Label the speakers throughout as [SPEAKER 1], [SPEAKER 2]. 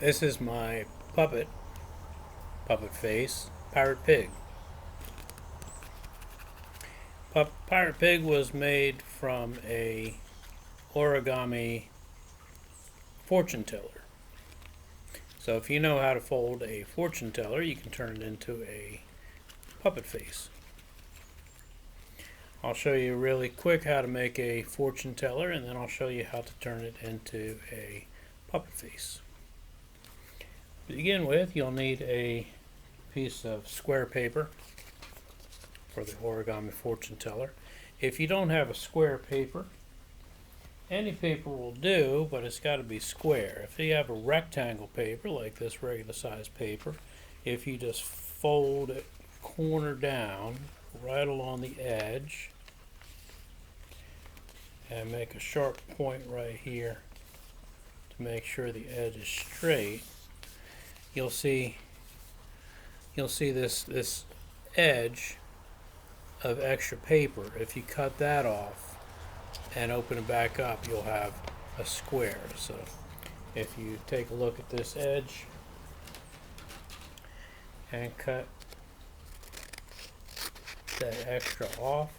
[SPEAKER 1] This is my puppet face, Pirate Pig. Pirate Pig was made from a origami fortune teller. So if you know how to fold a fortune teller, you can turn it into a puppet face. I'll show you really quick how to make a fortune teller, and then I'll show you how to turn it into a puppet face. To begin with, you'll need a piece of square paper for the origami fortune teller. If you don't have a square paper, any paper will do, but it's got to be square. If you have a rectangle paper like this regular size paper, if you just fold it corner down right along the edge and make a sharp point right here to make sure the edge is straight, you'll see this edge of extra paper. If you cut that off and open it back up, you'll have a square. So if you take a look at this edge and cut that extra off,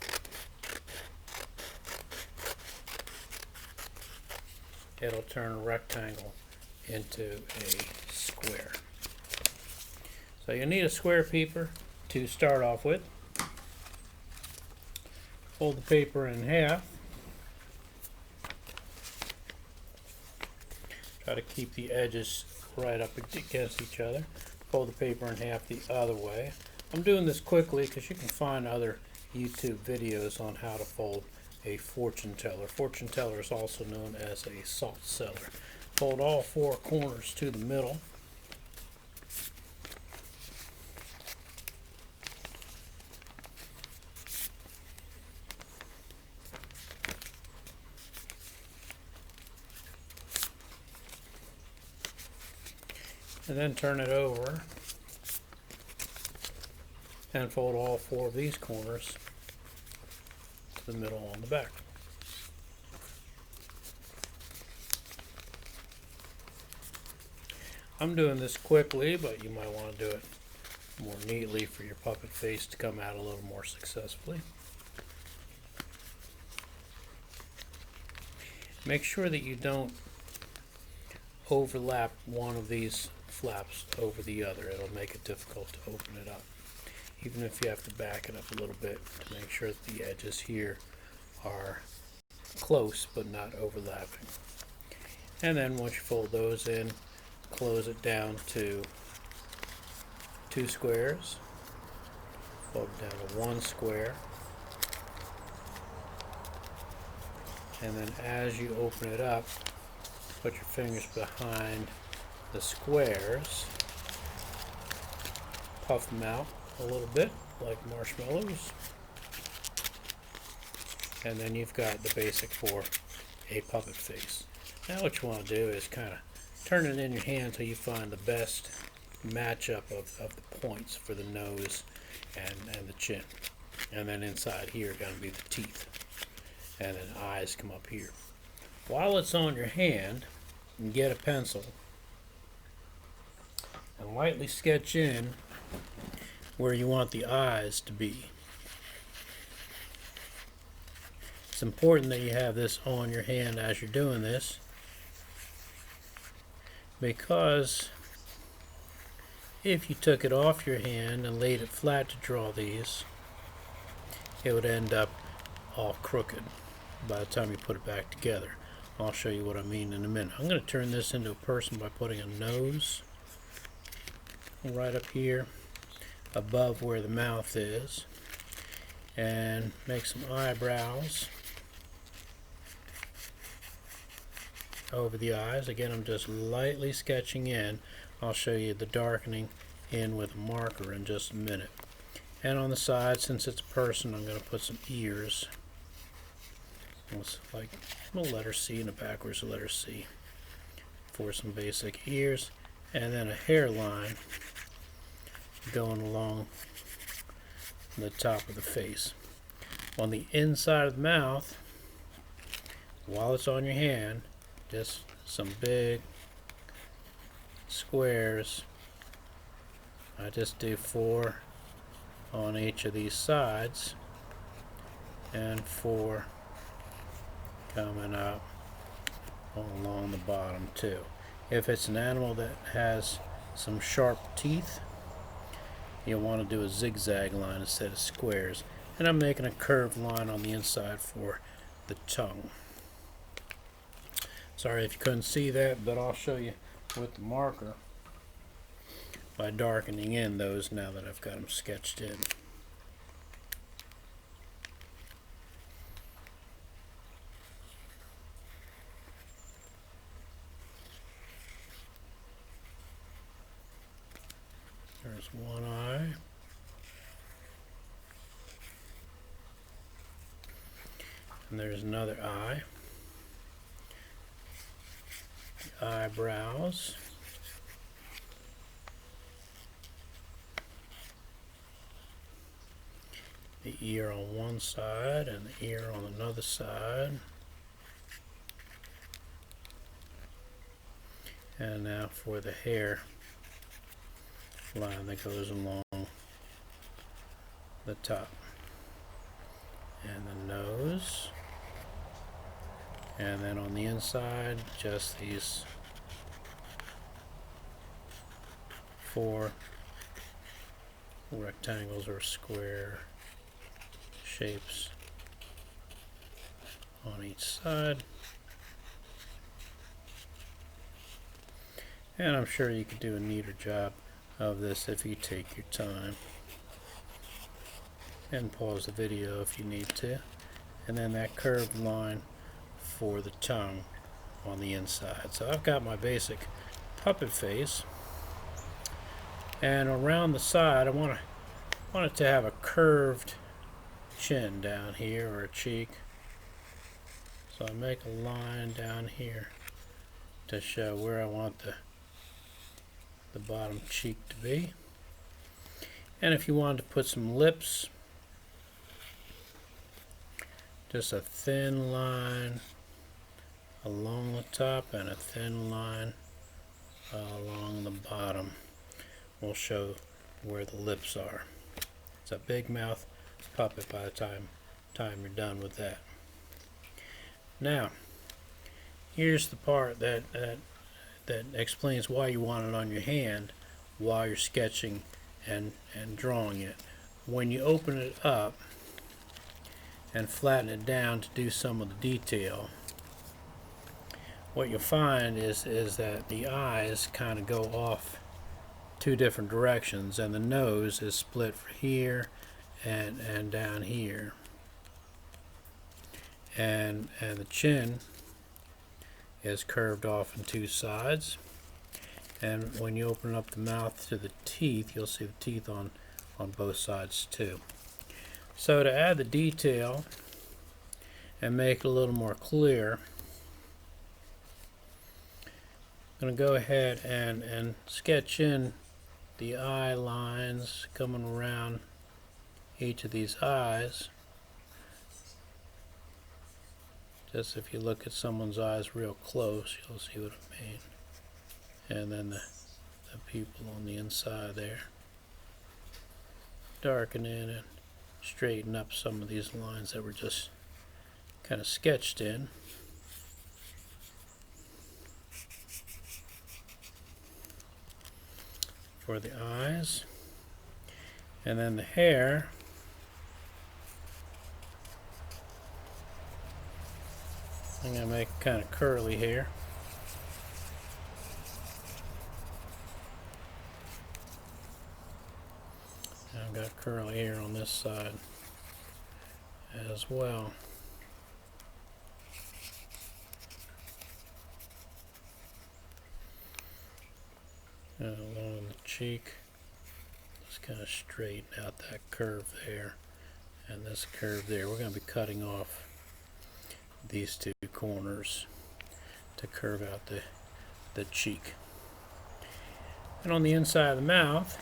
[SPEAKER 1] it'll turn a rectangle into a square. So you need a square paper to start off with. Fold the paper in half. Try to keep the edges right up against each other. Fold the paper in half the other way. I'm doing this quickly because you can find other YouTube videos on how to fold a fortune teller. Fortune teller is also known as a salt cellar. Fold all four corners to the middle. And then turn it over and fold all four of these corners to the middle on the back. I'm doing this quickly, but you might want to do it more neatly for your puppet face to come out a little more successfully. Make sure that you don't overlap one of these flaps over the other. It'll make it difficult to open it up, even if you have to back it up a little bit to make sure that the edges here are close but not overlapping. And then once you fold those in, close it down to 2 squares, fold it down to 1 square, and then as you open it up, put your fingers behind the squares, puff them out a little bit like marshmallows, and then you've got the basic for a puppet face. Now what you want to do is kind of turn it in your hand until you find the best matchup of the points for the nose and the chin, and then inside here are going to be the teeth, and then eyes come up here. While it's on your hand, you can get a pencil and lightly sketch in where you want the eyes to be. It's important that you have this on your hand as you're doing this, because if you took it off your hand and laid it flat to draw these, it would end up all crooked by the time you put it back together. I'll show you what I mean in a minute. I'm going to turn this into a person by putting a nose right up here above where the mouth is, and make some eyebrows over the eyes. Again, I'm just lightly sketching in. I'll show you the darkening in with a marker in just a minute. And on the side, since it's a person, I'm going to put some ears. It's like a letter C and a backwards letter C for some basic ears, and then a hairline going along the top of the face. On the inside of the mouth, while it's on your hand, just some big squares. I just do 4 on each of these sides and 4 coming up along the bottom too. If it's an animal that has some sharp teeth, you'll want to do a zigzag line instead of squares. And I'm making a curved line on the inside for the tongue. Sorry if you couldn't see that, but I'll show you with the marker by darkening in those now that I've got them sketched in. There's one eye. And there's another eye. The eyebrows. The ear on one side and the ear on another side. And now for the hair line that goes along the top. And the nose. And then on the inside, just these 4 rectangles or square shapes on each side. And I'm sure you could do a neater job of this if you take your time. And pause the video if you need to. And then that curved line for the tongue on the inside. So I've got my basic puppet face, and around the side I want it to have a curved chin down here, or a cheek. So I make a line down here to show where I want the bottom cheek to be. And if you wanted to put some lips, just a thin line along the top and a thin line along the bottom will show where the lips are. It's a big mouth puppet by the time you're done with that. Now, here's the part that explains why you want it on your hand while you're sketching and drawing it. When you open it up and flatten it down to do some of the detail, what you'll find is that the eyes kind of go off 2 different directions, and the nose is split for here and down here, and the chin is curved off on 2 sides. And when you open up the mouth to the teeth, you'll see the teeth on both sides too. So to add the detail and make it a little more clear, I'm going to go ahead and sketch in the eye lines coming around each of these eyes. Just if you look at someone's eyes real close, you'll see what I mean. And then the pupil on the inside there. Darken in and straighten up some of these lines that were just kind of sketched in. For the eyes. And then the hair, I'm going to make it kind of curly here. And I've got curly hair on this side as well. And along the cheek, just kind of straighten out that curve there and this curve there. We're going to be cutting off these 2 corners to curve out the cheek. And on the inside of the mouth,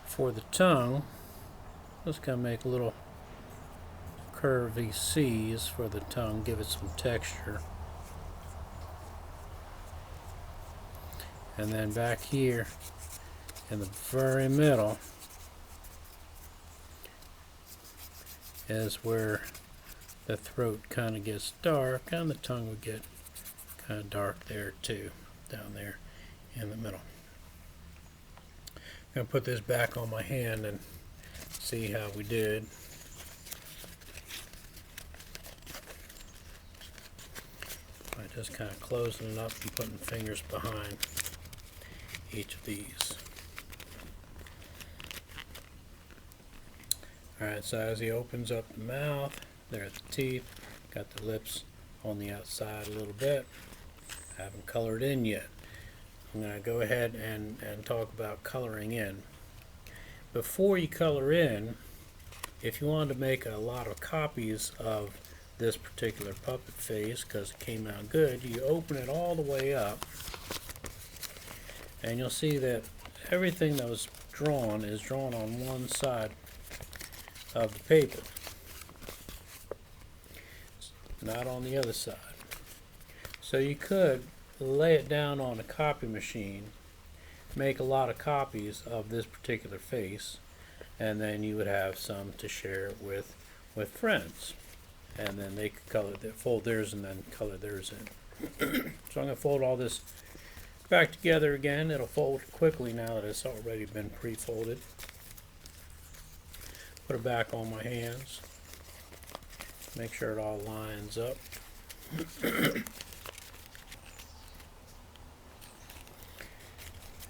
[SPEAKER 1] for the tongue, just going to make little curvy C's for the tongue, give it some texture. And then back here in the very middle is where the throat kind of gets dark, and the tongue would get kind of dark there too, down there in the middle. I'm going to put this back on my hand and see how we did. By just kind of closing it up and putting fingers behind each of these. Alright, so as he opens up the mouth, there's the teeth, got the lips on the outside a little bit. I haven't colored in yet. I'm going to go ahead and talk about coloring in. Before you color in, if you wanted to make a lot of copies of this particular puppet face because it came out good, you open it all the way up and you'll see that everything that was drawn is drawn on one side of the paper, not on the other side. So you could lay it down on a copy machine, make a lot of copies of this particular face, and then you would have some to share with friends, and then they could color fold theirs and then color theirs in. So I'm going to fold all this back together again. It'll fold quickly now that it's already been pre-folded. Put it back on my hands. Make sure it all lines up.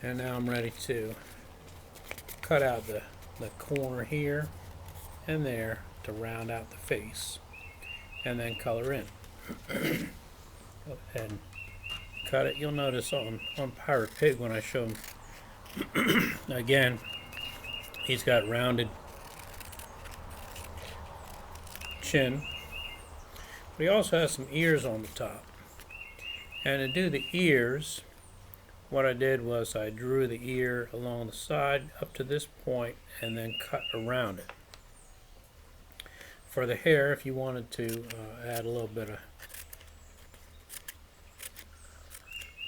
[SPEAKER 1] And now I'm ready to cut out the corner here and there to round out the face, and then color in. And cut it. You'll notice on Pirate Pig when I show him again, he's got rounded chin, but he also has some ears on the top. And to do the ears, what I did was I drew the ear along the side up to this point and then cut around it. For the hair, if you wanted to add a little bit of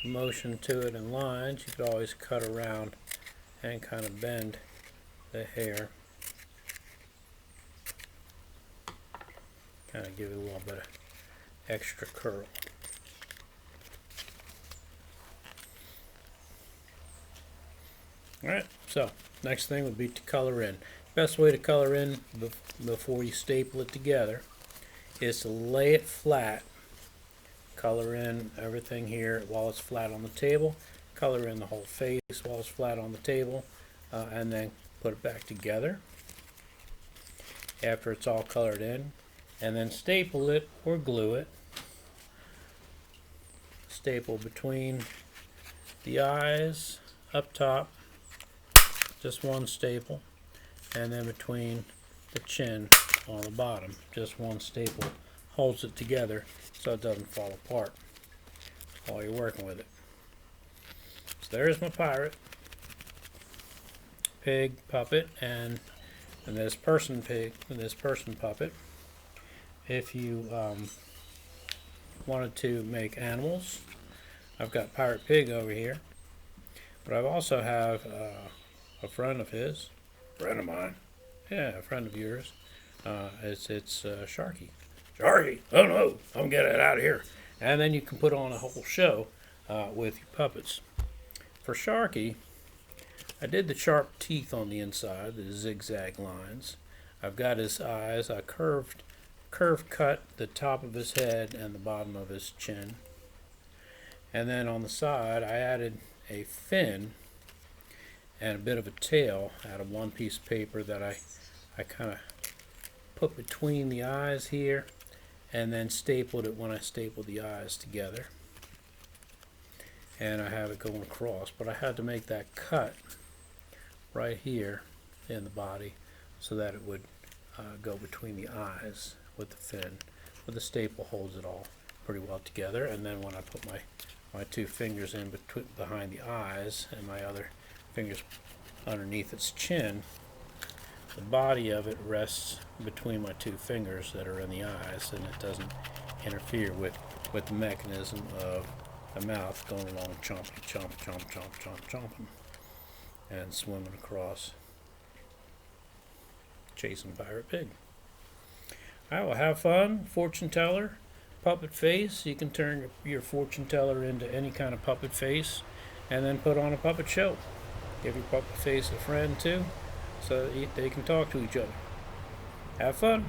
[SPEAKER 1] motion to it and lines, you could always cut around and kind of bend the hair. Kind of give it a little bit of extra curl. Alright, so next thing would be to color in. Best way to color in before you staple it together is to lay it flat. Color in everything here while it's flat on the table. Color in the whole face while it's flat on the table. And then put it back together after it's all colored in. And then staple it or glue it. Staple between the eyes up top, just one staple, and then between the chin on the bottom, just one staple holds it together so it doesn't fall apart while you're working with it. So there's my pirate pig puppet and this person pig and this person puppet. If you wanted to make animals, I've got Pirate Pig over here, but I also have a friend of his, friend of mine, yeah, a friend of yours. It's Sharky. Sharky, oh no, I'm getting it out of here. And then you can put on a whole show with your puppets. For Sharky, I did the sharp teeth on the inside, the zigzag lines. I've got his eyes. I curve cut the top of his head and the bottom of his chin. And then on the side, I added a fin and a bit of a tail out of one piece of paper that I kind of put between the eyes here and then stapled it when I stapled the eyes together. And I have it going across, but I had to make that cut right here in the body so that it would go between the eyes with the fin. But the staple holds it all pretty well together. And then when I put my two fingers in behind the eyes and my other fingers underneath its chin, the body of it rests between my two fingers that are in the eyes, and it doesn't interfere with the mechanism of the mouth going along, chomping, chomp, chomp, chomp, chomp, chomping, and swimming across, chasing Pirate Pig. Alright, well, have fun. Fortune teller, puppet face. You can turn your fortune teller into any kind of puppet face, and then put on a puppet show. Give your puppet face a friend too, so that they can talk to each other. Have fun.